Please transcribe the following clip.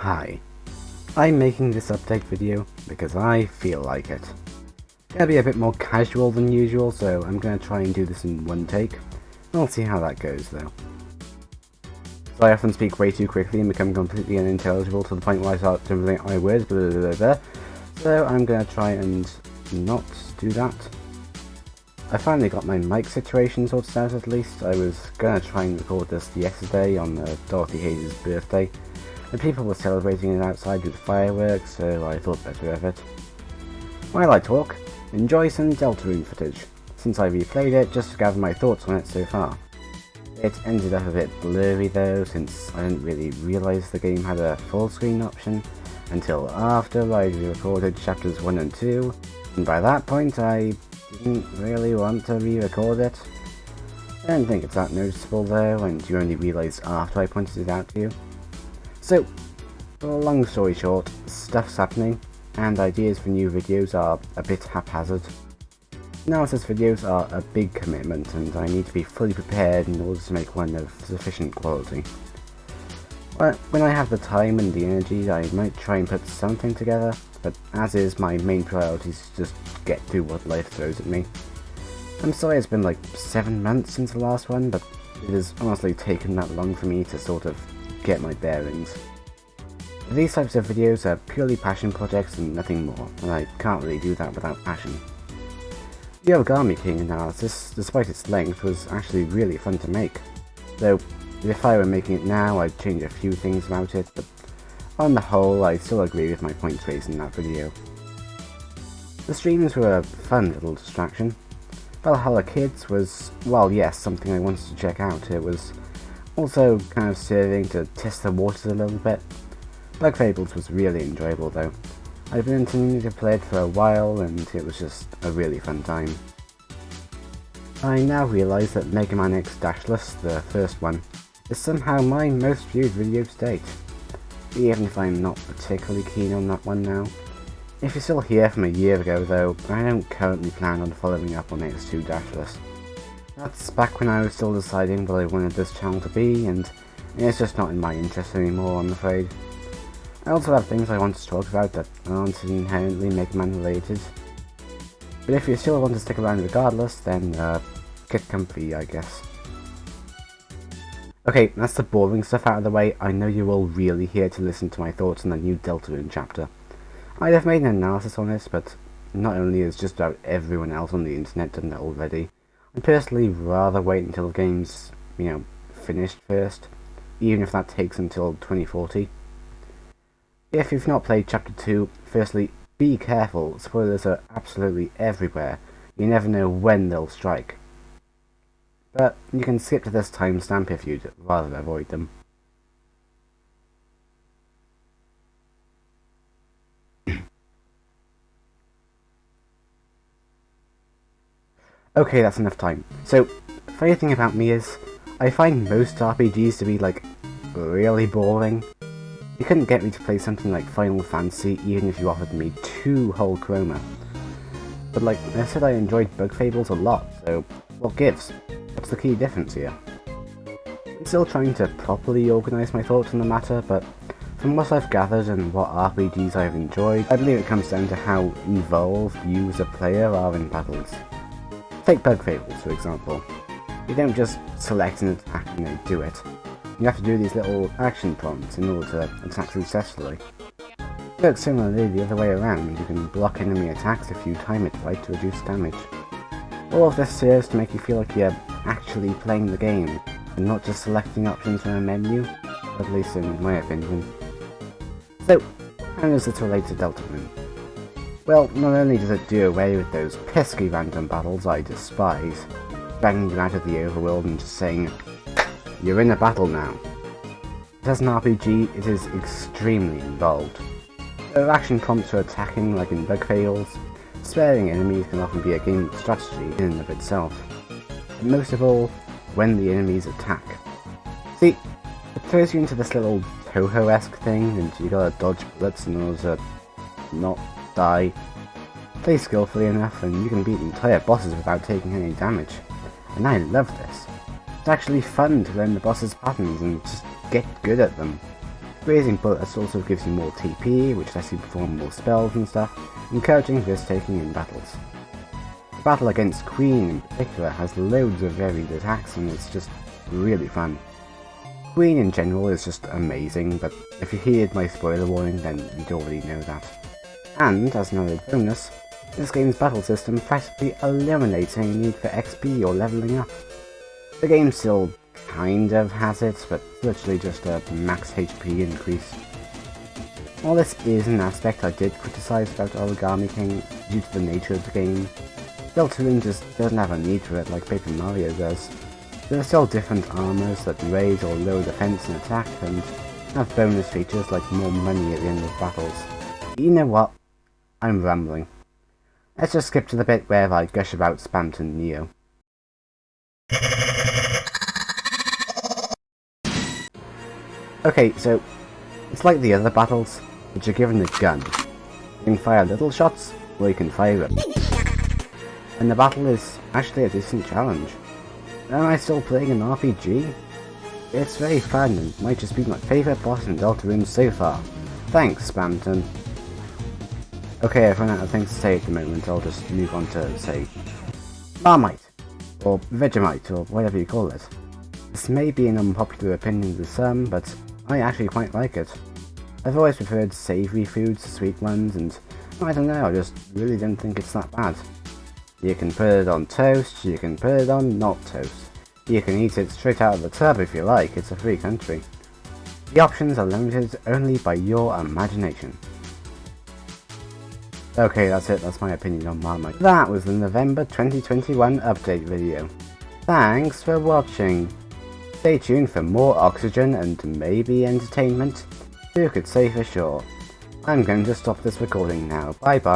Hi, I'm making this update video because I feel like it. It's gonna be a bit more casual than usual, so I'm gonna try and do this in one take. I'll see how that goes though. So I often speak way too quickly and become completely unintelligible to the point where I start to think my words, blah blah blah blah. So I'm gonna try and not do that. I finally got my mic situation sorted out at least. I was gonna try and record this yesterday on Dorothy Hayes' birthday. And people were celebrating it outside with fireworks, so I thought better of it. While I talk, enjoy some Deltarune footage, since I replayed it just to gather my thoughts on it so far. It ended up a bit blurry though, since I didn't really realise the game had a full screen option until after I recorded chapters 1 and 2, and by that point I didn't really want to re-record it. I don't think it's that noticeable though, and you only realise after I pointed it out to you. So, long story short, stuff's happening, and ideas for new videos are a bit haphazard. Analysis videos are a big commitment, and I need to be fully prepared in order to make one of sufficient quality. But when I have the time and the energy, I might try and put something together, but as is, my main priority is to just get through what life throws at me. I'm sorry it's been like 7 months since the last one, but it has honestly taken that long for me to sort of get my bearings. These types of videos are purely passion projects and nothing more, and I can't really do that without passion. The Origami King analysis, despite its length, was actually really fun to make. Though, if I were making it now, I'd change a few things about it, but on the whole, I still agree with my points raised in that video. The streams were a fun little distraction. Valhalla Kids was, while yes, something I wanted to check out, it was also kind of serving to test the waters a little bit. Bug Fables was really enjoyable though. I've been intending to play it for a while and it was just a really fun time. I now realise that Mega Man X Dashless, the first one, is somehow my most viewed video to date. Even if I'm not particularly keen on that one now. If you're still here from a year ago though, I don't currently plan on following up on X2 Dashless. That's back when I was still deciding what I wanted this channel to be, and it's just not in my interest anymore, I'm afraid. I also have things I want to talk about that aren't inherently Mega Man related. But if you still want to stick around regardless, then get comfy, I guess. Okay, that's the boring stuff out of the way. I know you're all really here to listen to my thoughts on the new Deltarune chapter. I'd have made an analysis on this, but not only has just about everyone else on the internet done that already, I'd personally rather wait until the game's, finished first, even if that takes until 2040. If you've not played Chapter 2, firstly, be careful, spoilers are absolutely everywhere, you never know when they'll strike. But you can skip to this timestamp if you'd rather avoid them. Okay, that's enough time. So, funny thing about me is, I find most RPGs to be really boring. You couldn't get me to play something like Final Fantasy even if you offered me 2 whole chroma. But I said, I enjoyed Bug Fables a lot, so what gives? What's the key difference here? I'm still trying to properly organise my thoughts on the matter, but from what I've gathered and what RPGs I've enjoyed, I believe it comes down to how involved you as a player are in battles. Take Bug Fables, for example. You don't just select an attack and then do it. You have to do these little action prompts in order to attack successfully. It works similarly the other way around. You can block enemy attacks if you time it right to reduce damage. All of this serves to make you feel like you're actually playing the game, and not just selecting options from a menu, at least in my opinion. So, how does this relate to Deltarune? Well, not only does it do away with those pesky random battles I despise, dragging you out of the overworld and just saying, you're in a battle now. But as an RPG, it is extremely involved. There are action prompts for attacking like in Bug Fables. Sparing enemies can often be a game of strategy in and of itself. But most of all, when the enemies attack. See, it throws you into this little Toho-esque thing, and you gotta dodge bullets in order to not die. Play skillfully enough and you can beat entire bosses without taking any damage. And I love this. It's actually fun to learn the boss's patterns and just get good at them. Grazing bullets also gives you more TP, which lets you perform more spells and stuff, encouraging risk-taking in battles. The battle against Queen in particular has loads of varied attacks and it's just really fun. Queen in general is just amazing, but if you heeded my spoiler warning then you'd already know that. And, as another bonus, this game's battle system practically eliminates any need for XP or leveling up. The game still kind of has it, but it's literally just a max HP increase. While this is an aspect I did criticise about Origami King due to the nature of the game, Deltarune just doesn't have a need for it like Paper Mario does. There are still different armors that raise or lower defense and attack, and have bonus features like more money at the end of battles. You know what? I'm rambling. Let's just skip to the bit where I gush about Spamton Neo. Okay, so it's like the other battles, but you're given a gun. You can fire little shots, or you can fire them. And the battle is actually a decent challenge. Am I still playing an RPG? It's very fun and might just be my favourite boss in Deltarune so far. Thanks, Spamton. Okay, I've run out of things to say at the moment, I'll just move on to, say, Marmite, or Vegemite, or whatever you call it. This may be an unpopular opinion to some, but I actually quite like it. I've always preferred savoury foods to sweet ones, and I don't know, I just really don't think it's that bad. You can put it on toast, you can put it on not toast. You can eat it straight out of the tub if you like, it's a free country. The options are limited only by your imagination. Okay, that's it, that's my opinion on Marmite. That was the November 2021 update video. Thanks for watching. Stay tuned for more oxygen and maybe entertainment. Who could say for sure? I'm going to stop this recording now. Bye bye.